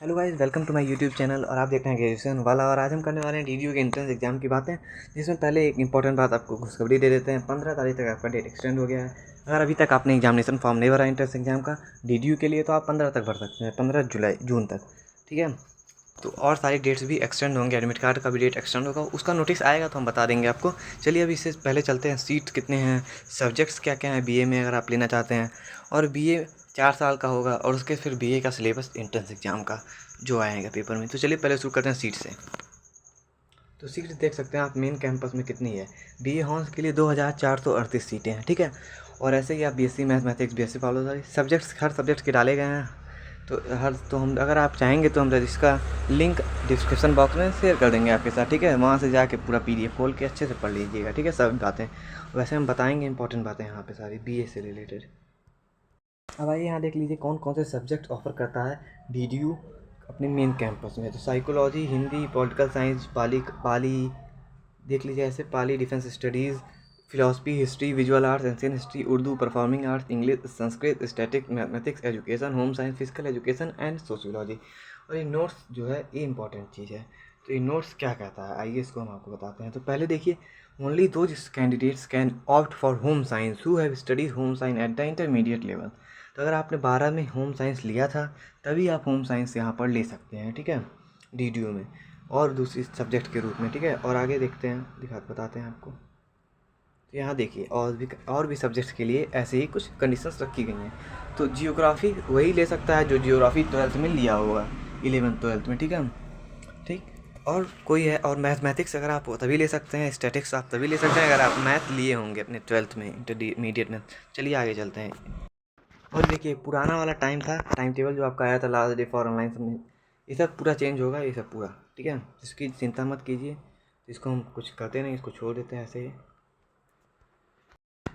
Hello guys, welcome to my YouTube channel. और आप देख रहे हैं ग्रेजुएशन वाला। और आज हम करने वाले हैं डीडीयू के एंट्रेंस एग्जाम की बातें, जिसमें पहले एक इंपॉर्टेंट बात आपको खुशखबरी दे देते हैं। 15 तारीख तक आपका डेट एक्सटेंड हो गया है। अगर अभी तक आपने एग्जामिनेशन फॉर्म नहीं भरा एंट्रेंस एग्जाम का डीडीयू के लिए, तो आप 15 तक भर सकते हैं, 15 जून तक। ठीक है, तो और सारी डेट्स भी एक्सटेंड होंगे, एडमिट कार्ड का भी डेट एक्सटेंड होगा, उसका नोटिस आएगा तो हम बता देंगे आपको। चलिए अभी इससे पहले चलते हैं, सीट कितने हैं, सब्जेक्ट्स क्या क्या हैं बीए में अगर आप लेना चाहते हैं। और बीए 4 साल का होगा, और उसके फिर बीए का सिलेबस एंट्रेंस एग्जाम का जो आएगा पेपर में। तो चलिए पहले शुरू करते हैं सीट से। तो सीट देख सकते हैं आप मेन कैंपस में कितनी है। बीए हॉर्स के लिए 2438 सीटें हैं। ठीक है, और ऐसे ही आप BSc mathematics, BSc biology subjects, हर सब्जेक्ट के डाले गए हैं। तो हम अगर आप चाहेंगे तो हम इसका लिंक डिस्क्रिप्शन बॉक्स में शेयर कर देंगे आपके साथ। ठीक है, वहाँ से जाके पूरा पीडीएफ खोल के अच्छे से पढ़ लीजिएगा। ठीक है, सब बातें वैसे हम बताएंगे, इंपॉर्टेंट बातें यहाँ पे सारी बीए से रिलेटेड। अब आइए यहाँ देख लीजिए कौन कौन से सब्जेक्ट ऑफर करता है डीडीयू अपने मेन कैंपस में। तो psychology, Hindi, political science, Pali देख लीजिए, ऐसे Pali, defence studies, philosophy, history, visual arts, ancient history, Urdu, performing arts, English, Sanskrit, static, mathematics, education, home science, physical education and sociology. और ये नोट्स जो है ये इंपॉर्टेंट चीज़ है। तो ये नोट्स क्या कहता है, आइए इसको हम आपको बताते हैं। तो पहले देखिए, only those candidates can opt for home science who have studies home science at the intermediate level. तो अगर आपने 12 में होम साइंस लिया था तभी आप होम साइंस यहाँ पर ले सकते हैं। ठीक है, डीडीयू में और दूसरी सब्जेक्ट के रूप में। ठीक है, और आगे देखते हैं, बताते हैं आपको। तो यहाँ देखिए, और भी सब्जेक्ट्स के लिए ऐसे ही कुछ कंडीशंस रखी गई हैं। तो जियोग्राफी वही ले सकता है जो जियोग्राफी 12th में लिया होगा, 11th-12th में। ठीक है, ठीक। और कोई है, और मैथमेटिक्स अगर आप तभी ले सकते हैं, स्टैटिक्स आप तभी ले सकते हैं अगर आप मैथ लिए होंगे अपने 12th में, इंटरमीडिएट में। चलिए आगे चलते हैं। और देखिए, पुराना वाला टाइम था, टाइम टेबल जो आपका आया था last day for online submit, ये सब पूरा चेंज होगा, ये सब पूरा। ठीक है, इसकी चिंता मत कीजिए। इसको हम कुछ करते नहीं, इसको छोड़ देते हैं ऐसे ही।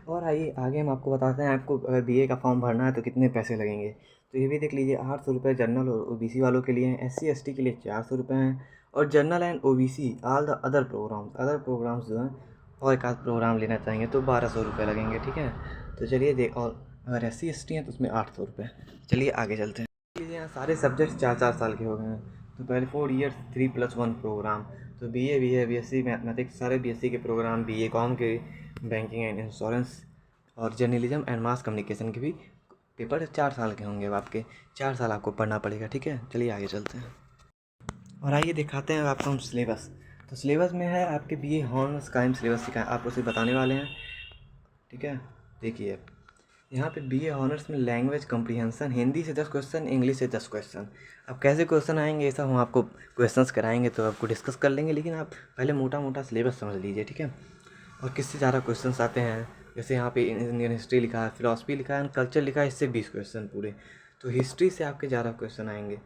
और आइए आगे हम आपको बताते हैं, आपको अगर बीए का फॉर्म भरना है तो कितने पैसे लगेंगे। तो ये भी देख लीजिए, 800 रुपये जनरल और ओबीसी वालों के लिए हैं, SC ST के लिए 400 रुपये हैं। और general and OBC all the other programmes जो हैं, और एक आध प्रोग्राम लेना चाहेंगे तो 1200 रुपये लगेंगे। ठीक है, तो चलिए देख, और अगर SC ST हैं तो उसमें 800 रुपये। चलिए आगे चलते हैं। लीजिए, यहाँ सारे सब्जेक्ट 4-4 साल के हो गए हैं। तो पहले 4 ईयर्स 3+1 प्रोग्राम। तो BA BSc मैथमेटिक्स सारे BSc के प्रोग्राम, BA कॉम के, बैंकिंग एंड इंश्योरेंस और जर्नलिज्म एंड मास कम्युनिकेशन के भी पेपर 4 साल के होंगे। अब आपके 4 साल आपको पढ़ना पड़ेगा। ठीक है, चलिए आगे चलते हैं और आइए दिखाते हैं आपको हम सिलेबस। तो सिलेबस में है आपके BA हॉर्स का हम सिलेबस सिखाएं, आपको उसे बताने वाले हैं। ठीक है, देखिए यहाँ पे BA ऑनर्स में लैंग्वेज कम्प्रीहेंसन, हिंदी से 10 क्वेश्चन, इंग्लिश से 10 क्वेश्चन। अब कैसे क्वेश्चन आएंगे ये सब हम आपको क्वेश्चंस कराएंगे तो आपको डिस्कस कर लेंगे, लेकिन आप पहले मोटा मोटा सिलेबस समझ लीजिए। ठीक है, और किससे ज़्यादा क्वेश्चंस आते हैं, जैसे यहाँ पे इंडियन हिस्ट्री लिखा है, फिलॉसफी लिखा है, कल्चर लिखा है, इससे 20 क्वेश्चन पूरे। तो हिस्ट्री से आपके ज़्यादा क्वेश्चन आएंगे,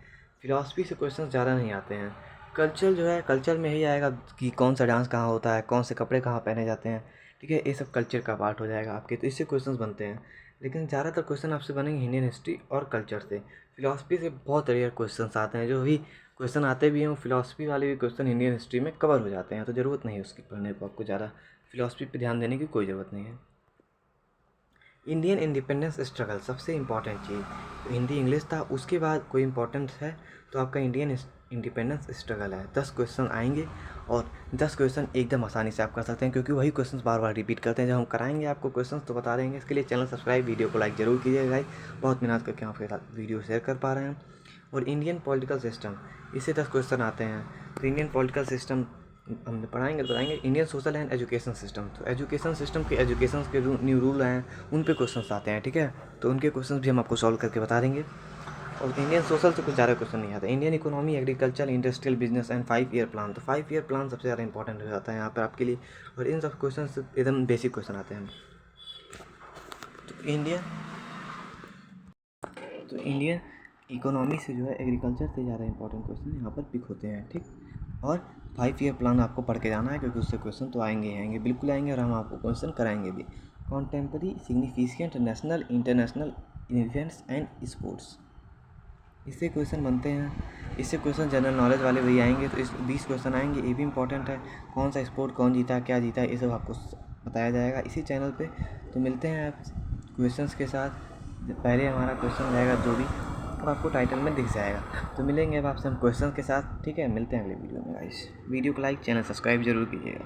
फिलॉसफी से क्वेश्चन ज़्यादा नहीं आते हैं। कल्चर जो है, कल्चर में यही आएगा कि कौन सा डांस कहाँ होता है, कौन से कपड़े कहाँ पहने जाते हैं। ठीक है, ये सब कल्चर का पार्ट हो जाएगा आपके, तो इससे क्वेश्चंस बनते हैं। लेकिन ज़्यादातर क्वेश्चन आपसे बनेंगे इंडियन हिस्ट्री और कल्चर से। फिलॉसफी से बहुत रेयर क्वेश्चंस आते हैं, जो भी क्वेश्चन आते भी हैं वो फिलॉसफी वाले भी क्वेश्चन इंडियन हिस्ट्री में कवर हो जाते हैं, तो ज़रूरत नहीं है उसकी पढ़ने को, आपको ज़्यादा फिलॉसफी पे ध्यान देने की कोई ज़रूरत नहीं है। इंडियन इंडिपेंडेंस स्ट्रगल सबसे इम्पॉर्टेंट चीज़, तो हिंदी इंग्लिश था, उसके बाद कोई इम्पोर्टेंट है तो आपका इंडियन इंडिपेंडेंस स्ट्रगल है। 10 क्वेश्चन आएंगे और 10 क्वेश्चन एकदम आसानी से आप कर सकते हैं, क्योंकि वही क्वेश्चन बार बार रिपीट करते हैं। जब हम कराएंगे आपको क्वेश्चन तो बता देंगे। इसके लिए चैनल सब्सक्राइब, वीडियो को लाइक जरूर कीजिएगा गाइस, बहुत मेहनत करके हम आपके साथ वीडियो शेयर कर पा रहे हैं। और इंडियन पॉलिटिकल सिस्टम, इससे 10 क्वेश्चन आते हैं। तो इंडियन पॉलिटिकल सिस्टम हम पढ़ाएंगे तो बताएंगे। Indian social and education system, तो एजुकेशन सिस्टम के एजुकेशन के न्यू रूल हैं, उन पे क्वेश्चंस आते हैं। ठीक है, तो उनके क्वेश्चंस भी हम आपको सॉल्व करके बता देंगे। और इंडियन सोशल से कुछ ज़्यादा क्वेश्चन नहीं आता। Indian economy, agriculture, industrial business and 5 year plan, तो 5 ईयर प्लान सबसे ज़्यादा इंपॉर्टेंट हो जाता है यहाँ पर आपके लिए। और इन सब क्वेश्चन एकदम बेसिक क्वेश्चन आते हैं। तो इंडियन इकोनॉमी से जो है एग्रीकल्चर से ज़्यादा इंपॉर्टेंट क्वेश्चन यहाँ पर पिक होते हैं। ठीक, और 5 ईयर प्लान आपको पढ़ के जाना है, क्योंकि उससे क्वेश्चन तो आएंगे ही आएंगे, बिल्कुल आएंगे, और हम आपको क्वेश्चन कराएंगे भी। Contemporary significant national international events and sports, इससे क्वेश्चन बनते हैं। इससे क्वेश्चन जनरल नॉलेज वाले वही आएंगे, तो इस 20 क्वेश्चन आएंगे, ये भी इंपॉर्टेंट है। कौन सा स्पोर्ट कौन जीता, क्या जीता, ये सब आपको बताया जाएगा इसी चैनल पे। तो मिलते हैं आप क्वेश्चंस के साथ। पहले हमारा क्वेश्चन रहेगा जो भी और आपको टाइटल में दिख जाएगा। तो मिलेंगे अब आपसे हम क्वेश्चन के साथ, ठीक है। मिलते हैं अगले वीडियो में गाइस। वीडियो को लाइक, चैनल सब्सक्राइब जरूर कीजिएगा।